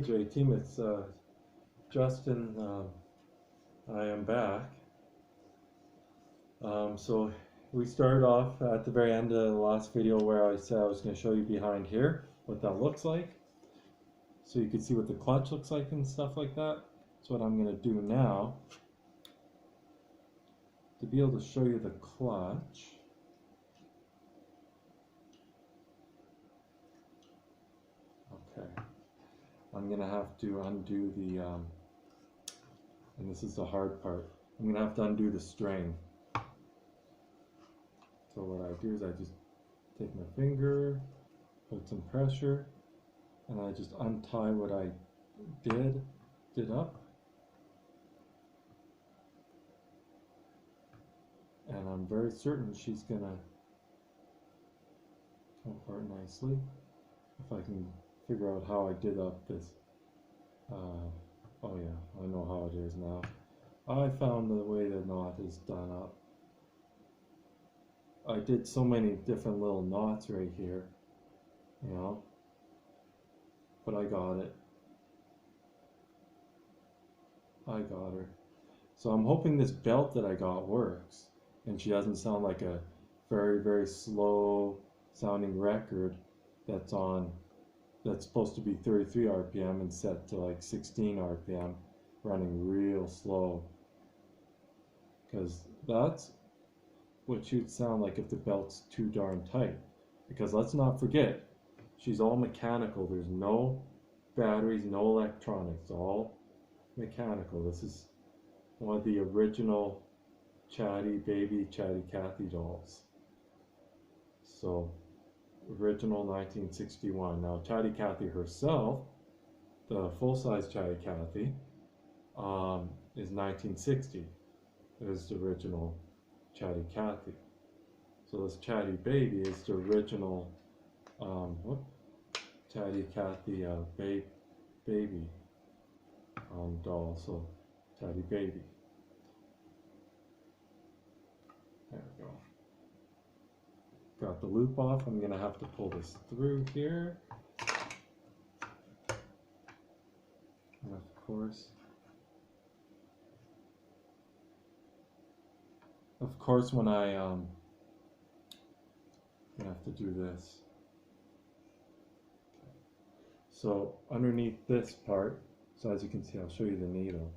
J team, it's Justin. I am back. So we started off at the very end of the last video where I said I was going to show you behind here what that looks like, so you can see what the clutch looks like and stuff like that. That's what I'm going to do now to be able to show you the clutch. Okay, I'm going to have to undo the and this is the hard part, I'm going to have to undo the string. So what I do is I just take my finger, put some pressure, and I just untie what I did up. And I'm very certain she's gonna come apart nicely. If I can figure out how I did up this, oh yeah, I know how it is now. I found the way the knot is done up. I did so many different little knots right here, you know, but I got it. I got her. So I'm hoping this belt that I got works and she doesn't sound like a very slow sounding record that's supposed to be 33 RPM and set to like 16 RPM, running real slow, because that's what she'd sound like if the belt's too darn tight. Because let's not forget, she's all mechanical. There's no batteries, no electronics, all mechanical. This is one of the original Cathy Cathy dolls. So original 1961. Now chaty Cathy herself, the full-size chaty Cathy, is 1960. It is the original chaty Cathy. So this chaty baby is the original chaty Cathy baby doll. So chaty baby. There we go. Got the loop off. I'm gonna have to pull this through here. And of course when I have to do this. So underneath this part, so as you can see, I'll show you the needle.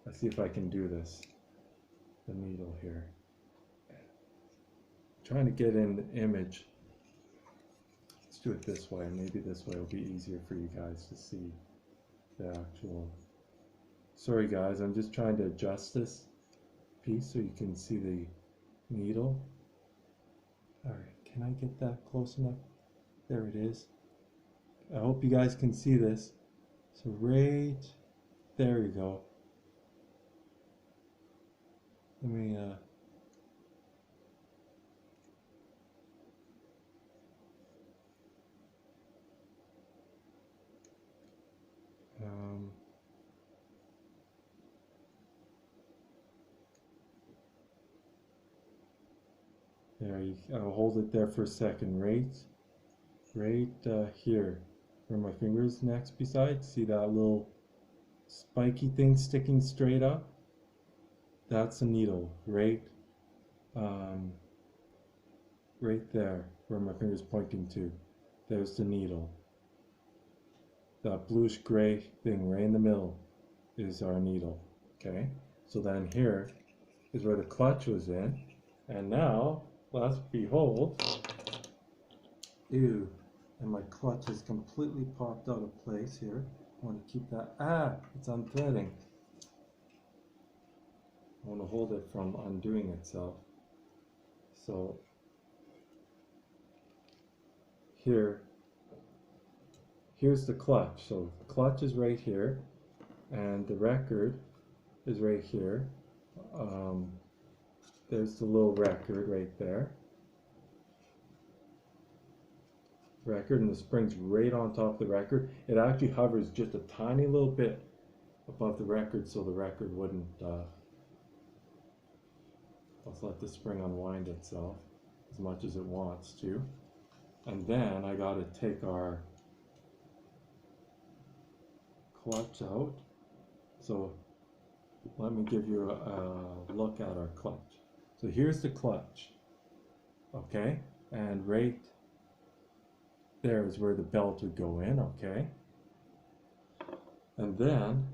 Let's see if I can do this. The needle here. Trying to get in the image. Let's do it this way. Maybe this way will be easier for you guys to see the actual. Sorry guys, I'm just trying to adjust this piece so you can see the needle. Alright, can I get that close enough? There it is. I hope you guys can see this. So right there you go. Let me there, I'll hold it there for a second, right here, where my finger's next beside. See that little spiky thing sticking straight up? That's a needle, right there, where my finger's pointing to. There's the needle. That bluish gray thing right in the middle is our needle. Okay, so then here is where the clutch was in, and now let's behold. Ew, and my clutch is completely popped out of place here. I want to keep that. It's unthreading. I want to hold it from undoing itself. So here's the clutch. So the clutch is right here, and the record is right here. There's the little record right there. Record, and the spring's right on top of the record. It actually hovers just a tiny little bit above the record, so the record wouldn't. Let's let the spring unwind itself as much as it wants to. And then I got to take our clutch out. So let me give you a look at our clutch. So here's the clutch, okay? And right there is where the belt would go in, okay? And then,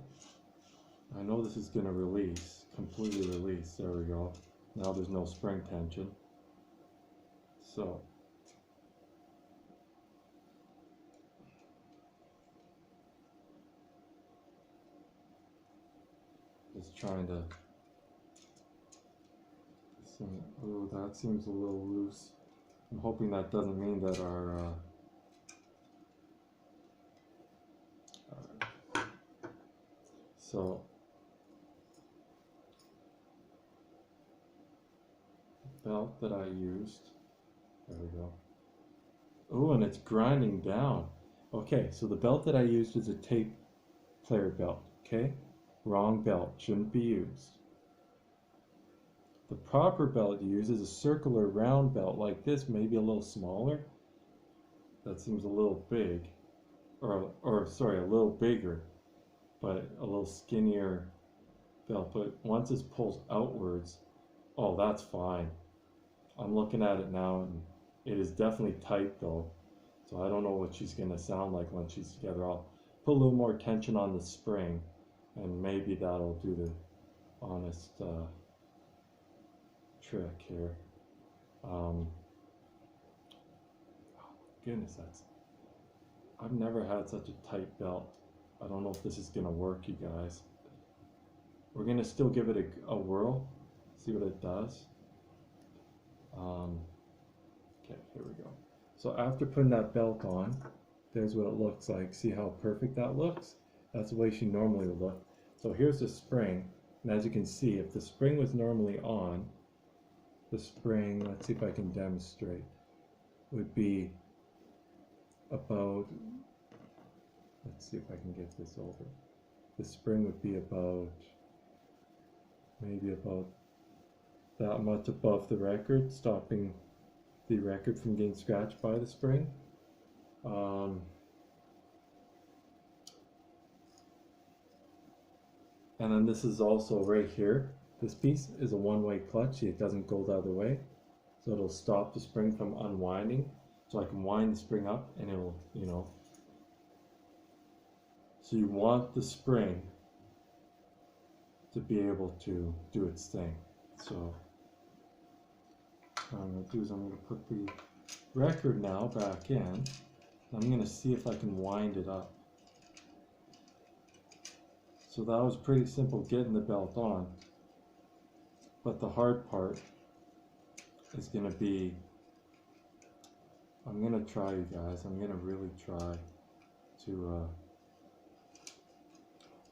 I know this is gonna release, completely release, there we go. Now there's no spring tension. So, just trying to, oh, that seems a little loose. I'm hoping that doesn't mean that our so belt that I used, there we go. Oh, and it's grinding down. Okay, so the belt that I used is a tape player belt, okay? Wrong belt, shouldn't be used. The proper belt you use is a circular round belt like this, maybe a little smaller. That seems a little big, or sorry, a little bigger, but a little skinnier belt. But once this pulls outwards, oh, that's fine. I'm looking at it now, and it is definitely tight though. So I don't know what she's gonna sound like when she's together. I'll put a little more tension on the spring, and maybe that'll do the honest trick here. Goodness, I've never had such a tight belt. I don't know if this is gonna work, you guys. We're gonna still give it a whirl, see what it does. Okay, here we go. So after putting that belt on, there's what it looks like. See how perfect that looks? That's the way she normally would look. So here's the spring, and as you can see, if the spring was normally on, the spring, let's see if I can demonstrate, would be about, let's see if I can get this over. The spring would be about, maybe about that much above the record, stopping the record from getting scratched by the spring. And then this is also right here. This piece is a one-way clutch. See, it doesn't go the other way. So it'll stop the spring from unwinding. So I can wind the spring up and it'll, you know. So you want the spring to be able to do its thing. So what I'm going to do is I'm going to put the record now back in. I'm going to see if I can wind it up. So that was pretty simple getting the belt on. But the hard part is going to be, I'm going to try, you guys, I'm going to really try to,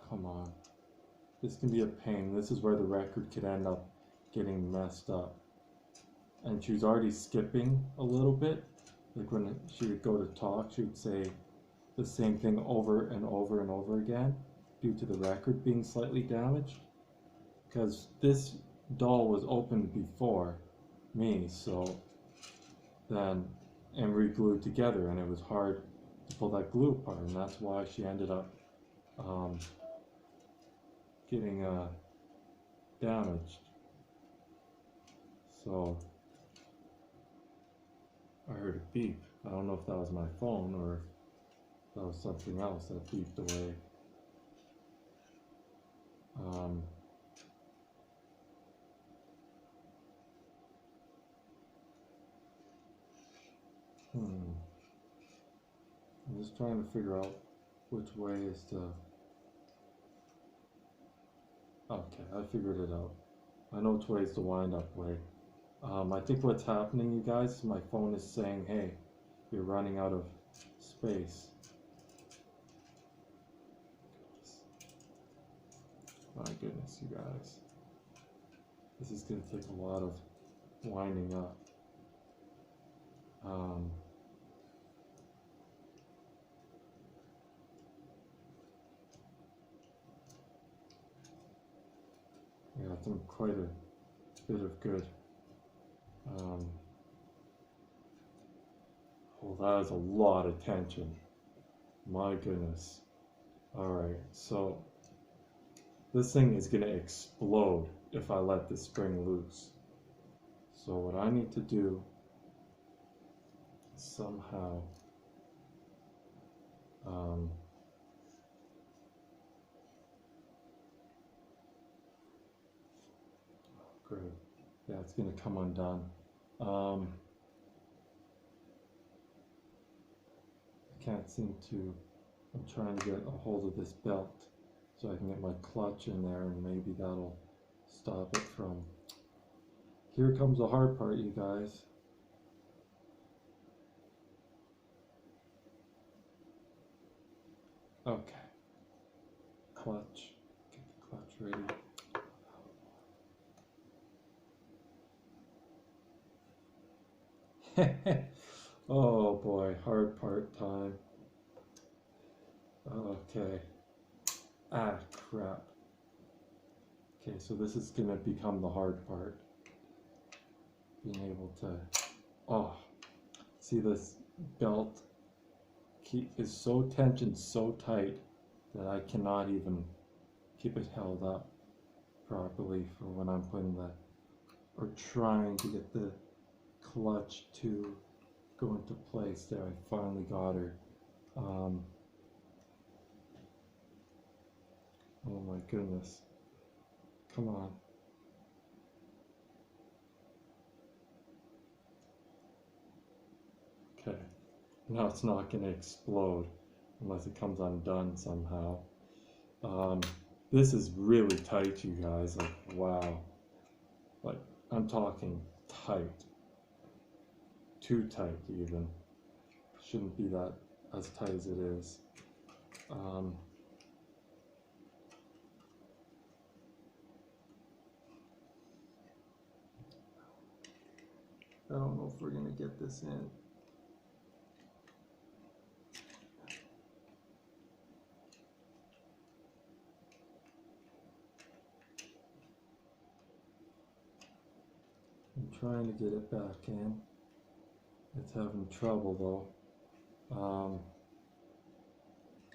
come on. This can be a pain. This is where the record could end up getting messed up. And she was already skipping a little bit. Like when she would go to talk, she would say the same thing over and over and over again due to the record being slightly damaged. Because this doll was opened before me, so then, and re-glued together, and it was hard to pull that glue apart, and that's why she ended up getting damaged. So I heard a beep. I don't know if that was my phone or if that was something else that beeped away. I'm just trying to figure out which way is to... Okay, I figured it out. I know which way is the wind-up way. I think what's happening, you guys, is my phone is saying, hey, you're running out of space. My goodness, you guys. This is going to take a lot of winding up. Yeah, it's done quite a bit of good. Oh, that is a lot of tension. My goodness. Alright, so this thing is gonna explode if I let this spring loose. So what I need to do is somehow great. Yeah, it's gonna come undone. I can't seem to. I'm trying to get a hold of this belt so I can get my clutch in there, and maybe that'll stop it from. Here comes the hard part, you guys. Okay. Clutch. Get the clutch ready. Oh boy, hard part time. Okay. Ah, crap. Okay, so this is gonna become the hard part. Being able to, see this belt is so tensioned, so tight that I cannot even keep it held up properly for when I'm putting or trying to get the clutch to go into place. There, I finally got her. Oh my goodness. Come on. Okay. Now it's not going to explode unless it comes undone somehow. This is really tight, you guys. Like, wow. Like, I'm talking tight. Too tight, even. Shouldn't be that as tight as it is. I don't know if we're going to get this in. I'm trying to get it back in. It's having trouble though.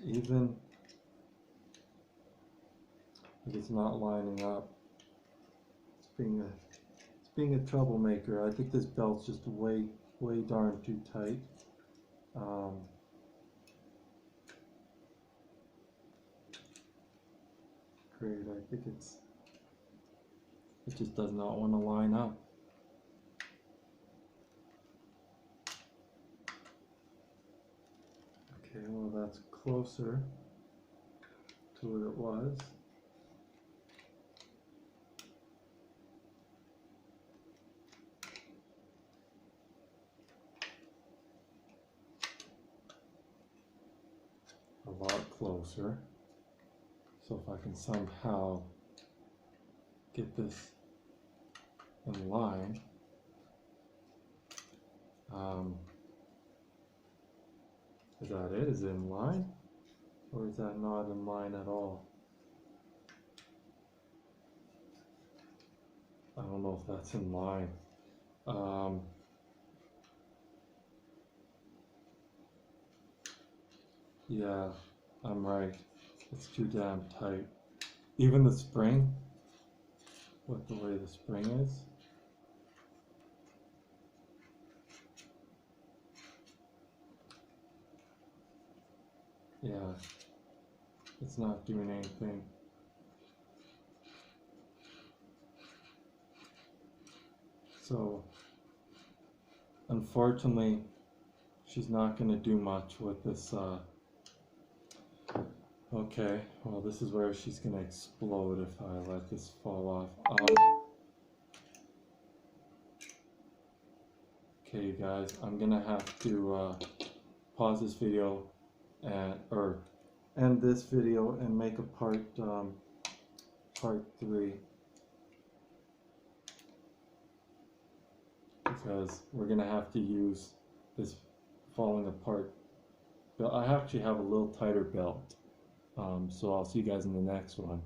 Even if it's not lining up, it's being a troublemaker. I think this belt's just way darn too tight. Great, I think it just does not want to line up. Okay, well that's closer to what it was. A lot closer. So if I can somehow get this in line, is that it? Is it in line? Or is that not in line at all? I don't know if that's in line. Yeah, I'm right. It's too damn tight. Even the spring, with the way the spring is. Yeah, it's not doing anything. So, unfortunately, she's not going to do much with this. Okay, well, this is where she's going to explode if I let this fall off. Okay, you guys, I'm going to have to pause this video or end this video and make a part 3, because we're gonna have to use this falling apart belt. I actually have a little tighter belt, so I'll see you guys in the next one.